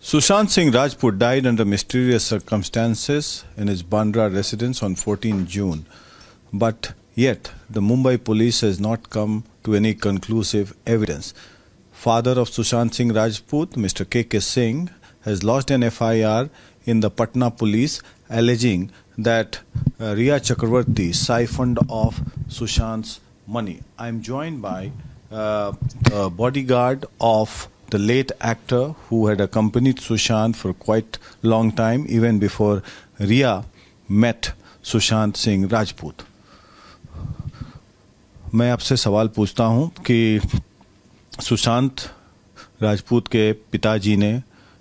Sushant Singh Rajput died under mysterious circumstances in his Bandra residence on 14 June. But yet, the Mumbai police has not come to any conclusive evidence. Father of Sushant Singh Rajput, Mr. K.K. Singh, has lodged an FIR in the Patna police alleging that Riya Chakravarti siphoned off Sushant's money. I am joined by a bodyguard of the late actor who had accompanied Sushant for quite long time, even before Riya met Sushant Singh Rajput. मैं आपसे सवाल पूछता हूं कि सुशांत राजपूत के पिताजी ने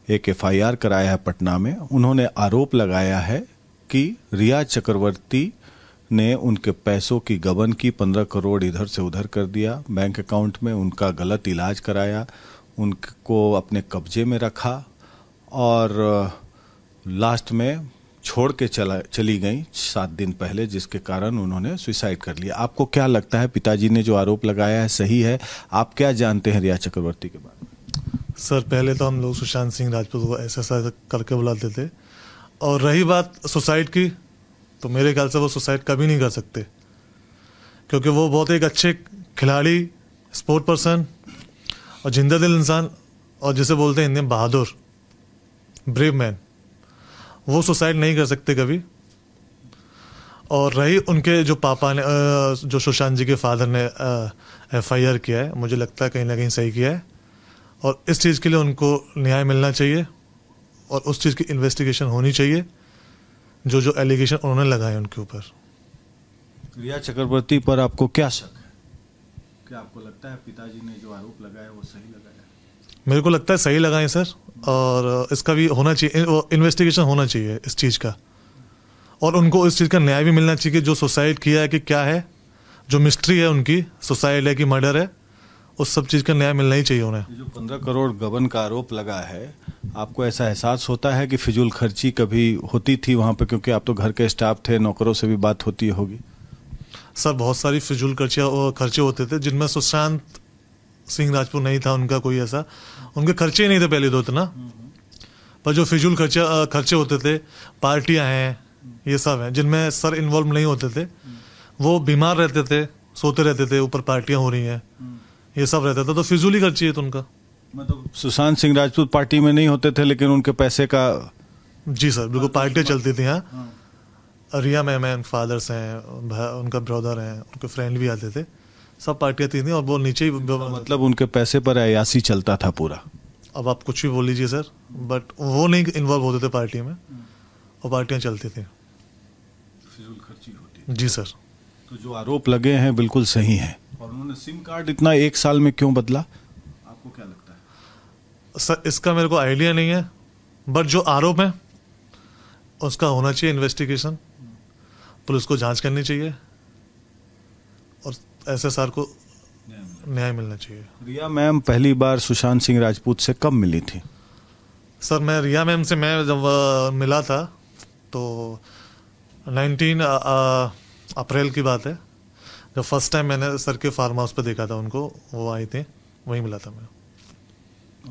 एक FIR कराया है पटना में। उन्होंने आरोप लगाया है कि रिया चक्रवर्ती ने उनके पैसों की गबन की, 15 करोड़ इधर से उधर कर दिया बैंक अकाउंट में, उनका गलत इलाज कराया, उनको अपने कब्जे में रखा और लास्ट में छोड़ के चली गई 7 दिन पहले, जिसके कारण उन्होंने सुसाइड कर लिया। आपको क्या लगता है, पिताजी ने जो आरोप लगाया है सही है? आप क्या जानते हैं रिया चक्रवर्ती के बारे में? सर, पहले तो हम लोग सुशांत सिंह राजपूत को ऐसा करके बुलाते थे, और रही बात सुसाइड की, तो मेरे ख्याल से वो सुसाइड कभी नहीं कर सकते, क्योंकि वो बहुत एक अच्छे खिलाड़ी, स्पोर्ट पर्सन और जिंदा दिल इंसान, और जिसे बोलते हैं हिंदी में बहादुर, ब्रेव मैन, वो सुसाइड नहीं कर सकते कभी। और रही उनके जो पापा ने, जो सुशांत जी के फादर ने FIR किया है, मुझे लगता है कहीं ना कहीं सही किया है, और इस चीज़ के लिए उनको न्याय मिलना चाहिए और उस चीज़ की इन्वेस्टिगेशन होनी चाहिए, जो एलिगेशन उन्होंने लगाए उनके ऊपर। रिया चक्रवर्ती पर आपको क्या शक है? क्या आपको लगता है पिताजी ने जो आरोप लगाया वो सही लगाया? मेरे को लगता है सही लगाए सर, और इसका भी होना चाहिए, इन्वेस्टिगेशन होना चाहिए इस चीज़ का, और उनको इस चीज़ का न्याय भी मिलना चाहिए कि जो सुसाइड किया है कि क्या है, जो मिस्ट्री है उनकी, सुसाइड है कि मर्डर है, उस सब चीज़ का न्याय मिलना ही चाहिए उन्हें। जो 15 करोड़ गबन का आरोप लगा है, आपको ऐसा एहसास होता है कि फिजूल खर्ची कभी होती थी वहाँ पे? क्योंकि आप तो घर के स्टाफ थे, नौकरों से भी बात होती होगी। सर, बहुत सारी फिजूल खर्चे होते थे, जिनमें सुशांत सिंह राजपूत नहीं था उनका कोई ऐसा, उनके खर्चे ही नहीं थे पहले तो इतना, पर जो फिजूल खर्चे होते थे, पार्टियां हैं, ये सब हैं जिनमें सर इन्वॉल्व नहीं होते थे। वो बीमार रहते थे, सोते रहते थे, ऊपर पार्टियां हो रही हैं, ये सब रहता था, तो फिजूली खर्ची है तो उनका। मतलब सुशांत सिंह राजपूत पार्टी में नहीं होते थे, लेकिन उनके पैसे का। जी सर, बिल्कुल पार्टियां चलती थी। हाँ, रिया मैम है, फादर्स हैं, उनका ब्रदर हैं, उनके फ्रेंड भी आते थे, सब पार्टियां थी, और वो नीचे ही, मतलब उनके पैसे पर अयासी चलता था पूरा। अब आप कुछ भी बोल लीजिए सर, बट वो नहीं इन्वॉल्व होते थे पार्टी में, और पार्टियां चलती थी, फिजूल खर्ची होती। जी सर। तो जो आरोप लगे हैं बिल्कुल सही है। और उन्होंने सिम कार्ड इतना 1 साल में क्यों बदला, आपको क्या लगता है? सर, इसका मेरे को आइडिया नहीं है, बट जो आरोप है उसका होना चाहिए इन्वेस्टिगेशन, पुलिस को जांच करनी चाहिए, और SSR को न्याय मिलना चाहिए। रिया मैम पहली बार सुशांत सिंह राजपूत से कब मिली थी? सर, मैं रिया मैम से मैं जब मिला था तो 19 अप्रैल की बात है, जब फर्स्ट टाइम मैंने सर के फार्म हाउस पे देखा था उनको, वो आए थे, वहीं मिला था मैं।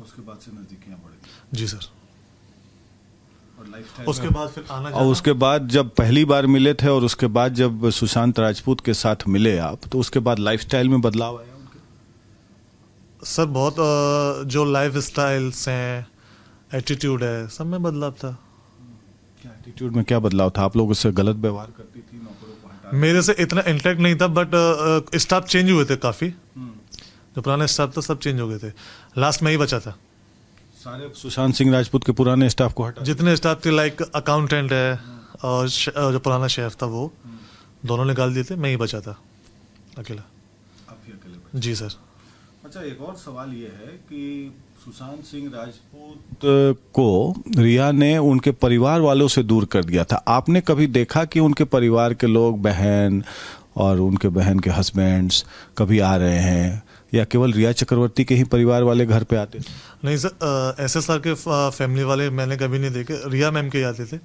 उसके बाद से नजदीकियां बढ़ गई? जी सर। और उसके बाद फिर आना, और उसके बाद जब पहली बार मिले थे और उसके बाद जब सुशांत राजपूत के साथ मिले आप, तो उसके बाद लाइफस्टाइल में बदलाव आया उनके? सर, बहुत जो लाइफ स्टाइल्स हैं, एटीट्यूड है, सब में बदलाव था। क्या एटीट्यूड में क्या बदलाव था? आप लोग उससे गलत व्यवहार करती थी, नौकरों को हटा? मेरे से इतना इंटरेक्ट नहीं था, बट स्टाफ चेंज हुए थे काफी, जो पुराने स्टाफ था सब चेंज हो गए थे, लास्ट में ही बचा था। सारे सुशांत सिंह राजपूत के पुराने स्टाफ को हटा? जितने स्टाफ थे, लाइक अकाउंटेंट है और जो पुराना शेफ था, वो दोनों निकाल दिए थे, मैं ही बचा था अकेला। आप ही अकेले बचे? जी सर। अच्छा, एक और सवाल ये है कि सुशांत सिंह राजपूत को रिया ने उनके परिवार वालों से दूर कर दिया था। आपने कभी देखा कि उनके परिवार के लोग, बहन और उनके बहन के हस्बैंड्स कभी आ रहे हैं, या केवल रिया चक्रवर्ती के ही परिवार वाले घर पे आते? नहीं सर, SSR के फैमिली वाले मैंने कभी नहीं देखे, रिया मैम के आते थे,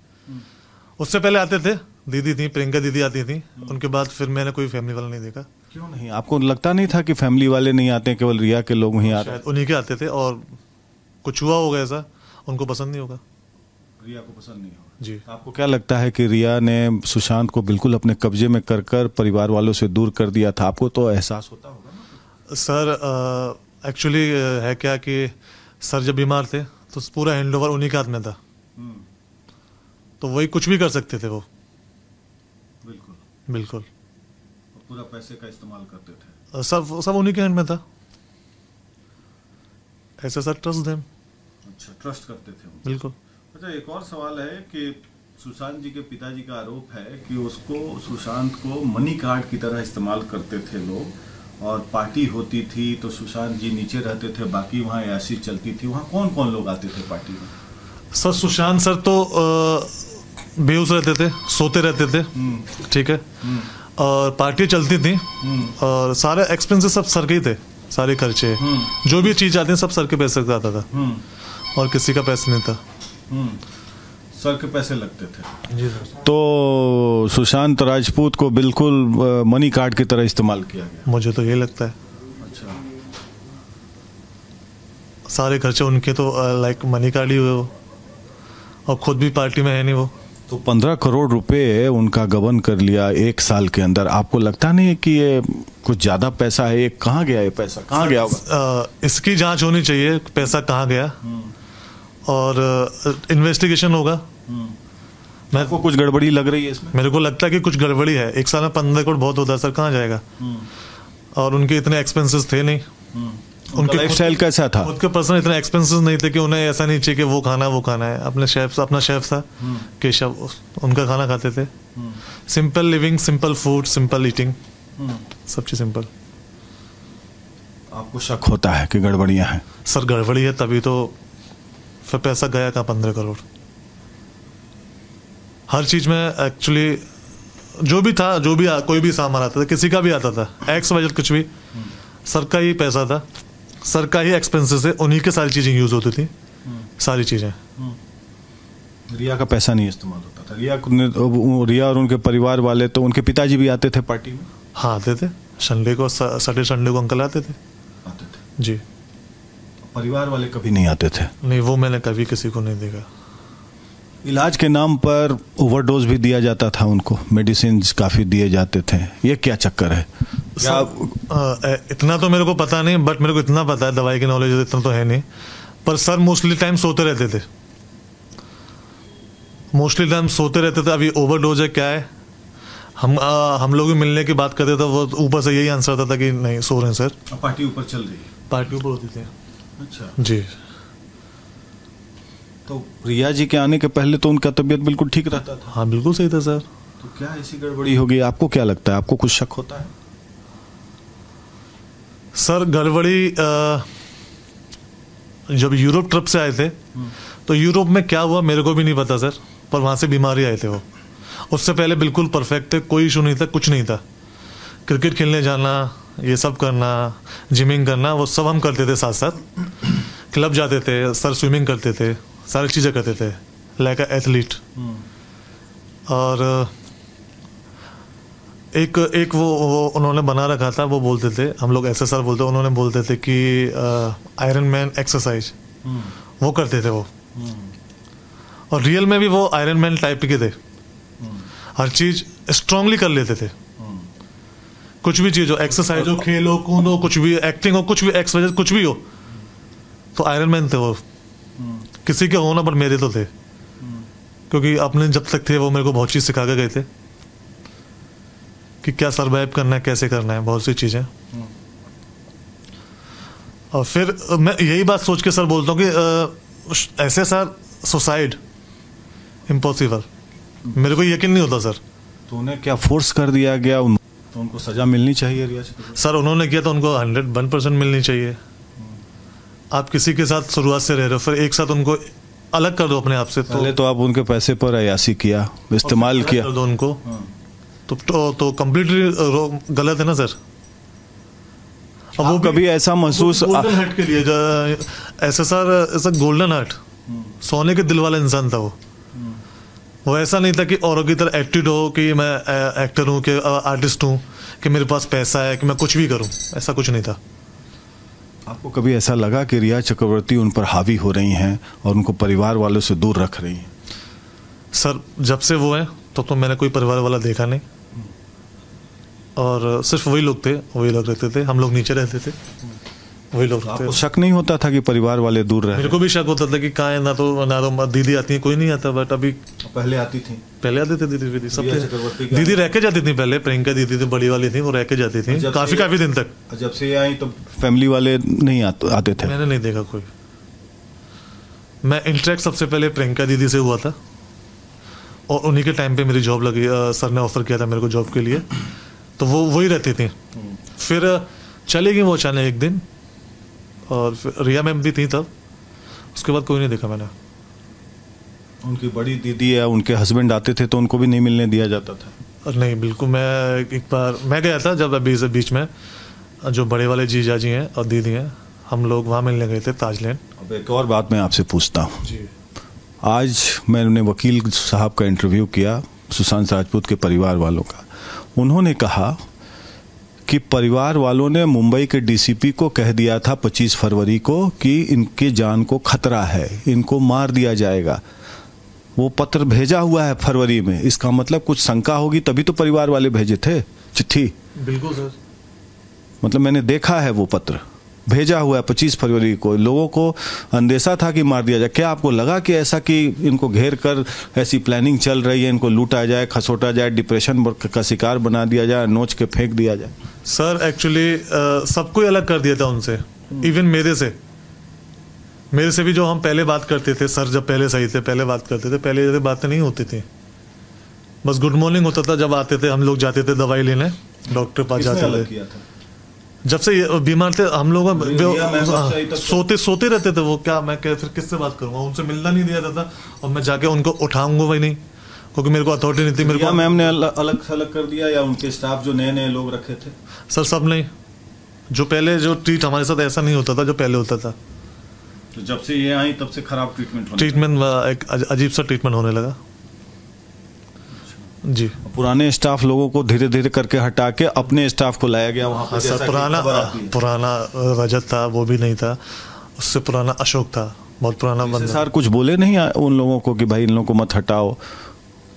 उससे पहले आते थे, दीदी थी, प्रियंका दीदी आती थी, उनके बाद फिर मैंने कोई फैमिली वाला नहीं देखा। क्यों नहीं? आपको लगता नहीं था कि फैमिली वाले नहीं आते, केवल रिया के लोग वहीं आते? शायद उन्हीं के आते थे, और कुछ हुआ होगा ऐसा, उनको पसंद नहीं होगा। रिया को पसंद नहीं होगा जी। आपको क्या लगता है कि रिया ने सुशांत को बिल्कुल अपने कब्जे में कर कर परिवार वालों से दूर कर दिया था? आपको तो एहसास होता होगा ना? सर एक्चुअली है क्या कि सर जब बीमार थे तो पूरा हैंड ओवर उन्हीं के हाथ में था, तो वही कुछ भी कर सकते थे वो। बिल्कुल बिल्कुल। और पूरा पैसे का इस्तेमाल करते थे। सब उन्हीं के हैंड में था। ऐसे सर ट्रस्ट देम। अच्छा, ट्रस्ट करते थे उनको। बिल्कुल। अच्छा, एक और सवाल है कि सुशांत जी के पिताजी का आरोप है कि उसको सुशांत को मनी कार्ड की तरह इस्तेमाल करते थे लोग, और पार्टी होती थी तो सुशांत जी नीचे रहते थे, बाकी वहाँ ऐसी चलती थी। वहाँ कौन कौन लोग आते थे पार्टी में? सर सुशांत सर तो बेहोश रहते थे, सोते रहते थे, ठीक है, और पार्टी चलती थी, और सारे एक्सपेंसेस सब सर के ही थे, सारे खर्चे जो भी चीज आती है सब सर के पैसे से आता था, और किसी का पैसा नहीं था। सर के पैसे लगते थे। जी सर। तो सुशांत राजपूत को बिल्कुल मनी कार्ड की तरह इस्तेमाल किया गया। मुझे तो यही लगता है। अच्छा, सारे खर्चे उनके तो लाइक मनी कार्ड ही हुए वो, और खुद भी पार्टी में है नहीं वो। तो 15 करोड़ रुपए उनका गबन कर लिया 1 साल के अंदर। आपको लगता नहीं है कि ये कुछ ज्यादा पैसा है? ये कहाँ गया? ये पैसा कहाँ गया होगा? इसकी जांच होनी चाहिए, पैसा कहाँ गया, और इन्वेस्टिगेशन होगा। मेरे को कुछ गड़बड़ी लग रही है इसमें। मेरे को लगता है कि कुछ गड़बड़ी है। 1 साल में 15 करोड़ बहुत होता है सर, कहाँ जाएगा? और उनके इतने एक्सपेंसेस थे नहीं। उनका लाइफस्टाइल कैसा था? खुद के पर्सनल इतने एक्सपेंसेस नहीं थे कि उन्हें ऐसा नहीं चाहिए कि वो खाना है। अपना शेफ था केशव, उनका खाना खाते थे। Simple living, simple food, simple eating, सब चीज सिंपल। आपको शक होता है कि गड़बड़ियां हैं? सर गड़बड़ी है, तभी तो फिर पैसा गया कहाँ 15 करोड़। हर चीज में एक्चुअली जो भी था, कोई भी सामान आता था, किसी का भी आता था, एक्स वजह कुछ भी, सर का ही पैसा था, सर का ही एक्सपेंसेस है, उन्हीं के सारी चीजें यूज होती थी, सारी चीजें। रिया का पैसा नहीं इस्तेमाल होता था? रिया और उनके परिवार वाले, तो उनके पिताजी भी आते थे पार्टी में? हाँ आते थे, संडे को अंकल आते थे। जी। परिवार वाले कभी नहीं आते थे? नहीं, वो मैंने कभी किसी को नहीं देखा। इलाज के नाम पर ओवरडोज भी दिया जाता था उनको, मेडिसिन काफी दिए जाते थे। ये क्या चक्कर है? इतना तो मेरे को पता नहीं, बट मेरे को इतना पता है, दवाई की नॉलेज इतना तो है नहीं, पर सर मोस्टली टाइम सोते रहते थे। अभी ओवरडोज है क्या है, हम लोग भी मिलने की बात करते थे, वो ऊपर से यही आंसर आता था कि नहीं, सो रहे हैं सर। पार्टी ऊपर चल रही है? पार्टी ऊपर होती थी। अच्छा जी। तो रिया जी के आने के पहले तो उनका तबीयत बिल्कुल ठीक रहता था? हाँ बिल्कुल सही था सर। तो क्या ऐसी गड़बड़ी हो गई? आपको क्या लगता है? आपको कुछ शक होता है? सर गड़बड़ी जब यूरोप ट्रिप से आए थे, तो यूरोप में क्या हुआ मेरे को भी नहीं पता सर, पर वहां से बीमारी आए थे वो। उससे पहले बिल्कुल परफेक्ट थे, कोई इशू नहीं था, कुछ नहीं था। क्रिकेट खेलने जाना, ये सब करना, जिमिंग करना, वो सब हम करते थे साथ साथ। क्लब जाते थे सर, स्विमिंग करते थे, सारी चीज़ें करते थे, लाइक अ एथलीट। और एक वो उन्होंने बना रखा था, वो बोलते थे, हम लोग SSR बोलते, उन्होंने बोलते थे कि आयरन मैन एक्सरसाइज, वो करते थे वो। और रियल में भी वो आयरन मैन टाइप के थे, हर चीज स्ट्रांगली कर लेते थे। कुछ भी चीज हो, एक्सरसाइज हो, खेल हो, कूद हो, कुछ भी, एक्टिंग हो, कुछ भी, एक्स कुछ भी हो, तो आयरन मैन थे वो। किसी के होना, पर मेरे तो थे, क्योंकि अपने जब तक थे वो मेरे को बहुत चीज सिखा के गए थे कि क्या सरवाइव करना है, कैसे करना है, बहुत सी चीजें। और फिर मैं यही बात सोच के सर बोलता हूँ कि ऐसे सर सुसाइड इम्पॉसिबल, मेरे को यकीन नहीं होता सर। तो उन्हें क्या फोर्स कर दिया गया? तो उनको सजा मिलनी चाहिए रिया से? सर उन्होंने किया तो उनको 101% मिलनी चाहिए। आप किसी के साथ शुरुआत से रह रहे हो, फिर एक साथ उनको अलग कर दो अपने आप से। पहले तो आप उनके पैसे पर अयासी किया, इस्तेमाल किया, कर दो उनको, तो कंप्लीटली गलत है ना सर। अब वो कभी ऐसा महसूस गोल्डन हार्ट के लिए ऐसा सर, ऐसा गोल्डन हार्ट, सोने के दिल वाला इंसान था वो ऐसा नहीं था कि औरों की तरह एटीट्यूड हो कि मैं एक्टर हूँ, कि आर्टिस्ट हूँ, कि मेरे पास पैसा है, कि मैं कुछ भी करूँ, ऐसा कुछ नहीं था। आपको कभी ऐसा लगा कि रिया चक्रवर्ती उन पर हावी हो रही हैं और उनको परिवार वालों से दूर रख रही हैं? सर जब से वो है तो मैंने कोई परिवार वाला देखा नहीं, और सिर्फ वही लोग थे, वही लोग रहते थे, हम लोग नीचे रहते थे, वही लोग रहते आपको शक नहीं होता था कि परिवार वाले दूर रहे? मेरे को भी शक होता था कि कहाँ है, ना तो दीदी आती है, कोई नहीं आता। बट अभी पहले आती थी, पहले आते थे दीदी, सब थे। दीदी रह के जाती थी पहले, प्रियंका दीदी थी बड़ी वाली थी, वो रह के जाती थी काफी दिन तक। जब से ये आई तो फैमिली वाले नहीं आते थे? मैंने नहीं देखा कोई। मैं इंटरेक्ट सबसे पहले प्रियंका दीदी से हुआ था, और उन्हीं के टाइम पे मेरी जॉब लगी, सर ने ऑफर किया था मेरे को जॉब के लिए, तो वो वही रहती थी। फिर चली गई वो अचानक एक दिन, और फिर रिया मैम भी थी तब, उसके बाद कोई नहीं देखा मैंने। उनकी बड़ी दीदी या उनके हस्बैंड आते थे तो उनको भी नहीं मिलने दिया जाता था? नहीं बिल्कुल। मैं एक बार मैं गया था जब अभी से बीच में, जो बड़े वाले जीजा जी हैं और दीदी हैं, हम लोग वहाँ मिलने गए थे ताजलैंड। अब एक और बात मैं आपसे पूछता हूँ जी। आज मैंने वकील साहब का इंटरव्यू किया सुशांत राजपूत के परिवार वालों का। उन्होंने कहा कि परिवार वालों ने मुंबई के डीसीपी को कह दिया था 25 फरवरी को कि इनके जान को खतरा है, इनको मार दिया जाएगा। वो पत्र भेजा हुआ है फरवरी में, इसका मतलब कुछ शंका होगी तभी तो परिवार वाले भेजे थे चिट्ठी। बिल्कुल सर। मतलब मैंने देखा है वो पत्र भेजा हुआ है 25 फरवरी को। लोगों को अंदेशा था कि मार दिया जाए। क्या आपको लगा कि ऐसा कि इनको घेर कर ऐसी प्लानिंग चल रही है, इनको लूटा जाए, खसोटा जाए, डिप्रेशन का शिकार बना दिया जाए, नोच के फेंक दिया जाए? सर एक्चुअली सबको ही अलग कर दिया था उनसे, इवन मेरे से भी जो हम पहले बात करते थे, सर जब पहले सही थे पहले बात करते थे, पहले जैसे बातें नहीं होती थी। बस गुड मॉर्निंग होता था जब आते थे, हम लोग जाते थे दवाई लेने, डॉक्टर पास जाते थे। जब से बीमार थे हम लोग सोते रहते थे वो। क्या मैं फिर किससे बात करूंगा, उनसे मिलना नहीं दिया जाता, और मैं जाके उनको उठाऊंगा भाई नहीं, क्योंकि मेरे को अथॉरिटी नहीं थी। मेरे को मैम ने अलग थलग कर दिया या उनके स्टाफ जो नए लोग रखे थे? सर सब नहीं, जो पहले जो ट्रीट हमारे साथ ऐसा नहीं होता था जो पहले होता था। तो जब से ये आई तब से खराब ट्रीटमेंट एक अजीब सा ट्रीटमेंट होने लगा। जी। पुराने स्टाफ लोगों को धीरे धीरे करके हटा के अपने स्टाफ को लाया गया वहाँ पर। सर पुराना रजत था, वो भी नहीं था, उससे पुराना अशोक था, बहुत पुराना बंदा। सर कुछ बोले नहीं उन लोगों को कि भाई इन लोगों को मत हटाओ?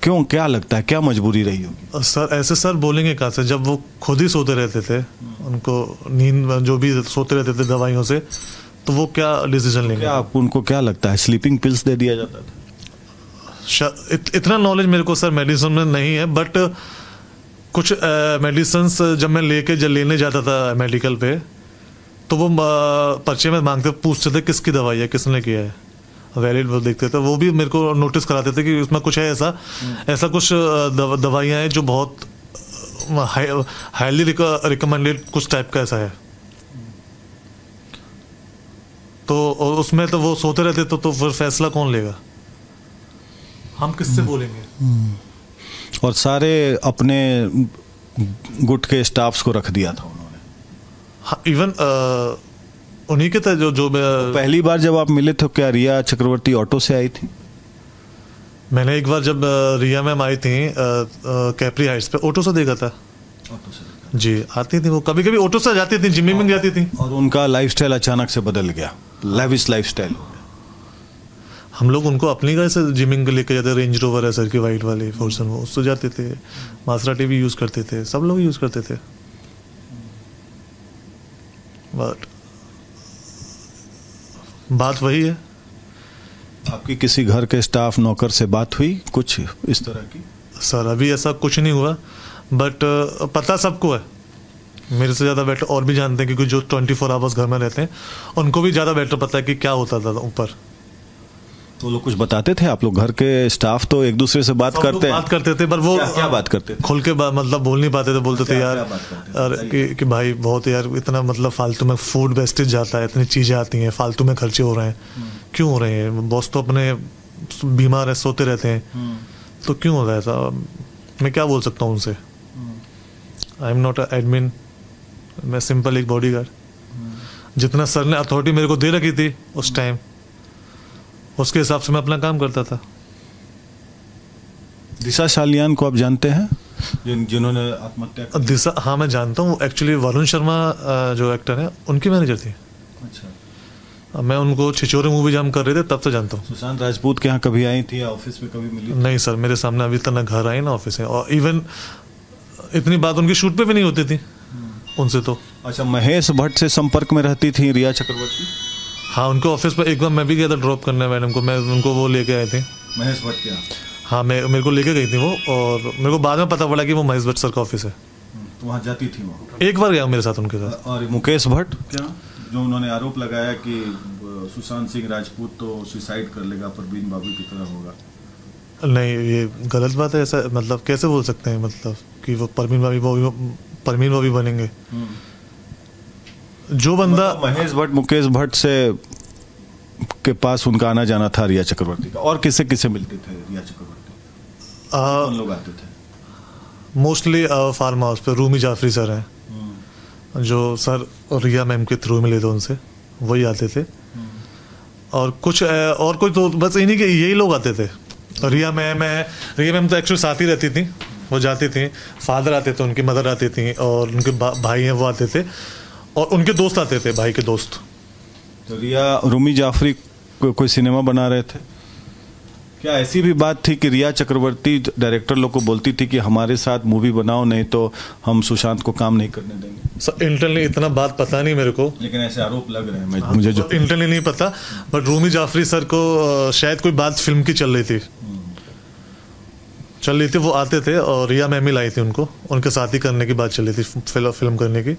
क्यों, क्या लगता है क्या मजबूरी रही होगी? सर ऐसे सर बोलेंगे कहाँ से, जब वो खुद ही सोते रहते थे, उनको नींद जो भी सोते रहते थे दवाइयों से, तो वो क्या डिसीजन लेंगे? उनको क्या लगता है स्लीपिंग पिल्स दे दिया जाता था? इतना नॉलेज मेरे को सर मेडिसिन में नहीं है, बट कुछ मेडिसिन जब मैं लेने जाता था मेडिकल पे, तो वो पर्चे में मांगते पूछते थे किसकी दवाई है, किसने किया है, वैलिड वो देखते थे। वो भी मेरे को नोटिस कराते थे कि उसमें कुछ है ऐसा कुछ दवाइयाँ हैं जो बहुत हाईली रिकमेंडेड कुछ टाइप का ऐसा है। तो उसमें तो वो सोते रहते तो फिर फैसला कौन लेगा, हम किससे बोलेंगे? और सारे अपने गुट के स्टाफ्स को रख दिया था उन्होंने। हाँ, इवन उन्हीं के थे जो पहली बार जब आप मिले थे क्या रिया चक्रवर्ती ऑटो से आई थी? मैंने एक बार जब रिया मैम आई थी कैप्री हाइट्स पे, ऑटो से देखा था। ऑटो से देखा? जी, आती थी वो, कभी कभी ऑटो से जाती थी, जिम में जाती थी। और उनका लाइफस्टाइल अचानक से बदल गया, लेविश लाइफस्टाइल। हम लोग उनको अपनी गाड़ी से जिमिंग लेके जाते, रेंज रोवर है सर की वाइट वाली फोर्सन, वो उससे जाते थे। मासराटी भी यूज़ करते थे, सब लोग यूज़ करते थे। बट बात वही है। आपकी किसी घर के स्टाफ नौकर से बात हुई कुछ इस तरह की? सर अभी ऐसा कुछ नहीं हुआ, बट पता सबको है, मेरे से ज़्यादा बेटर और भी जानते हैं, क्योंकि जो 24 आवर्स घर में रहते हैं उनको भी ज़्यादा बेटर पता है कि क्या होता था ऊपर। तो लोग कुछ बताते थे? आप लोग घर के स्टाफ तो एक दूसरे से बात करते थे, पर वो क्या बात करते थे? खुल के मतलब बोल नहीं पाते थे। बोलते थे यार कि भाई बहुत यार इतना मतलब फालतू में फूड वेस्टेज जाता है, इतनी चीज़ें आती हैं, फालतू में खर्चे हो रहे हैं, क्यों हो रहे हैं? बॉस तो अपने बीमार है, सोते रहते हैं, तो क्यों हो रहा है ऐसा? मैं क्या बोल सकता हूँ उनसे? आई एम नॉट एडमिन, मैं सिंपल एक बॉडीगार्ड। जितना सर ने अथॉरिटी मेरे को दे रखी थी उस टाइम, उसके हिसाब से मैं अपना काम करता था। दिशा सालियान को आप जानते हैं, जिन्होंने आत्महत्या? दिशा, हाँ मैं जानता हूँ। एक्चुअली वरुण शर्मा जो एक्टर है, उनकी मैनेजर थी। अच्छा, मैं उनको छिछोरे मूवी जब हम कर रहे थे तब से जानता हूँ। सुशांत राजपूत के यहाँ कभी आई थी या ऑफिस में कभी मिली? नहीं सर, मेरे सामने अभी तक ना घर आई ना ऑफिस है, और इवन इतनी बात उनकी शूट पे भी नहीं होती थी उनसे तो। अच्छा, महेश भट्ट से संपर्क में रहती थी रिया चक्रवर्ती? हाँ, उनको ऑफिस पर एक बार मैं भी गया था ड्रॉप करने मैडम को, मैं उनको वो लेके आए थे। महेश भट्ट के यहाँ? हाँ, मेरे को लेके गई थी वो, और मेरे को बाद में पता पड़ा कि वो महेश भट्ट सर का ऑफिस है। तो वहाँ जाती थी वो? एक बार गया मेरे साथ उनके साथ। और मुकेश भट्ट क्या, जो उन्होंने आरोप लगाया कि सुशांत सिंह राजपूत तो सुसाइड कर लेगा, परवीन बाबू की तरह होगा? नहीं, ये गलत बात है। ऐसा मतलब कैसे बोल सकते हैं, मतलब कि वो परवीन बाबू बनेंगे? जो बंदा मतलब महेश भट्ट, मुकेश भट्ट से के पास उनका आना जाना था रिया चक्रवर्ती का। और किसे किसे मिलते थे रिया चक्रवर्ती? कौन लोग आते थे? मोस्टली फार्म हाउस पे रूमी जाफरी सर हैं, जो सर और रिया मैम के थ्रू मिले थे उनसे, वही आते थे। और कुछ तो बस इन्हीं के यही लोग आते थे। रिया मैम तो एक्चुअली साथ ही रहती थी, वो जाती थी। फादर आते थे, उनकी मदर आती थी, और उनके भाई हैं वो आते थे, और उनके दोस्त आते थे, भाई के दोस्त। तो रिया रूमी जाफरी कोई सिनेमा बना रहे थे क्या? ऐसी भी बात थी कि रिया चक्रवर्ती डायरेक्टर लोग को बोलती थी कि हमारे साथ मूवी बनाओ, नहीं तो हम सुशांत को काम नहीं करने देंगे? सर इंटरनली इतना बात पता नहीं मेरे को, लेकिन ऐसे आरोप लग रहे हैं। मुझे जो इंटरनली नहीं पता, बट रूमी जाफरी सर को शायद कोई बात फिल्म की चल रही थी, वो आते थे, और रिया मैम ही लाई थी उनको, उनके साथ ही करने की बात चल रही थी, फिल्म करने की,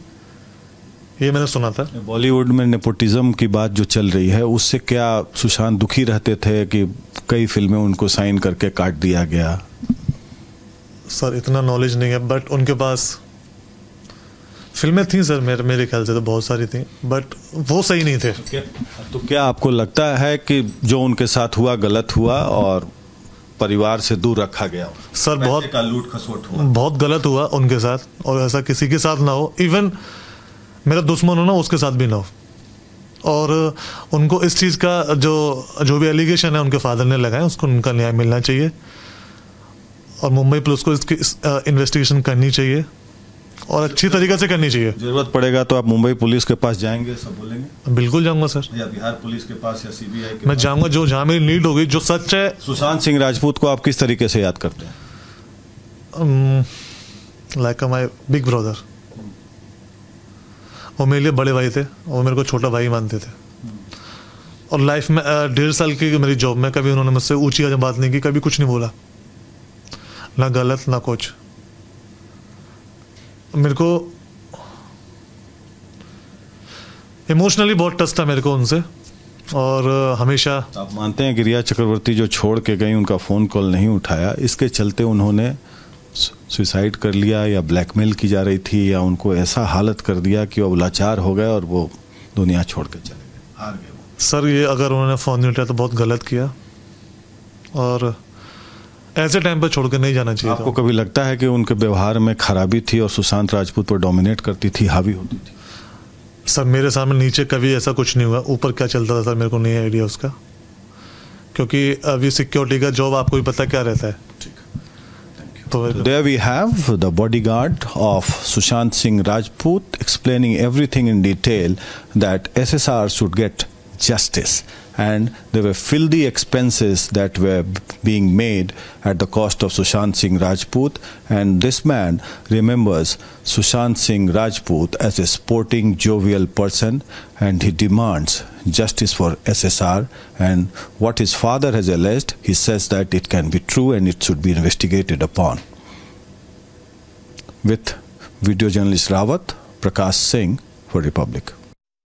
ये मैंने सुना था। बॉलीवुड में नेपोटिज्म की बात जो चल रही है, उससे क्या सुशांत दुखी रहते थे कि कई फिल्में उनको साइन करके काट दिया गया? सर इतना नॉलेज नहीं है, बट उनके पास फिल्में थी सर, मेरे ख्याल से तो बहुत सारी थी, बट वो सही नहीं थे। तो क्या आपको लगता है कि जो उनके साथ हुआ गलत हुआ और परिवार से दूर रखा गया? सर बहुत का लूट खसोट हुआ, बहुत गलत हुआ उनके साथ, और ऐसा किसी के साथ ना हो, इवन मेरा दुश्मन हो ना उसके साथ भी ना हो। और उनको इस चीज़ का जो भी एलिगेशन है उनके फादर ने लगाया, उसको उनका न्याय मिलना चाहिए, और मुंबई पुलिस को इसकी इन्वेस्टिगेशन करनी चाहिए, और अच्छी तरीके से करनी चाहिए। जरूरत पड़ेगा तो आप मुंबई पुलिस के पास जाएंगे, सब बोलेंगे? बिल्कुल जाऊंगा सर। या बिहार पुलिस के पास या सीबीआई के? मैं जाऊंगा, जहाँ मेरी नीड होगी, जो सच है। सुशांत सिंह राजपूत को आप किस तरीके से याद करते हैं? Like my big brother. वो मेरे लिए बड़े भाई थे, वो मेरे को छोटा भाई मानते थे, और लाइफ में 1.5 साल की मेरी जॉब में कभी उन्होंने मुझसे ऊंची बात नहीं की, कभी कुछ नहीं बोला, ना गलत ना कुछ। मेरे को इमोशनली बहुत टच था मेरे को उनसे, और हमेशा। आप मानते हैं कि रिया चक्रवर्ती जो छोड़ के गई, उनका फ़ोन कॉल नहीं उठाया, इसके चलते उन्होंने सुसाइड कर लिया, या ब्लैकमेल की जा रही थी, या उनको ऐसा हालत कर दिया कि वो लाचार हो गए और वो दुनिया छोड़ के चले गए, हार गए वो? सर ये अगर उन्होंने फ़ोन नहीं उठाया तो बहुत गलत किया, और ऐसे टाइम पर छोड़ के नहीं जाना चाहिए। आपको कभी लगता है कि उनके व्यवहार में खराबी थी और सुशांत राजपूत पर डोमिनेट करती थी, हावी होती थी? सर मेरे सामने नीचे कभी ऐसा कुछ नहीं हुआ, ऊपर क्या चलता था सर मेरे को नहीं आइडिया उसका, क्योंकि अभी सिक्योरिटी का जॉब आपको भी पता क्या रहता है। So there we have the bodyguard of Sushant Singh Rajput explaining everything in detail, that SSR should get justice, and there were filthy expenses that were being made at the cost of Sushant Singh Rajput, and this man remembers Sushant Singh Rajput as a sporting, jovial person, and he demands justice for SSR, and what his father has alleged, he says that it can be true and it should be investigated upon. With video journalist Rawat, Prakash Singh for Republic.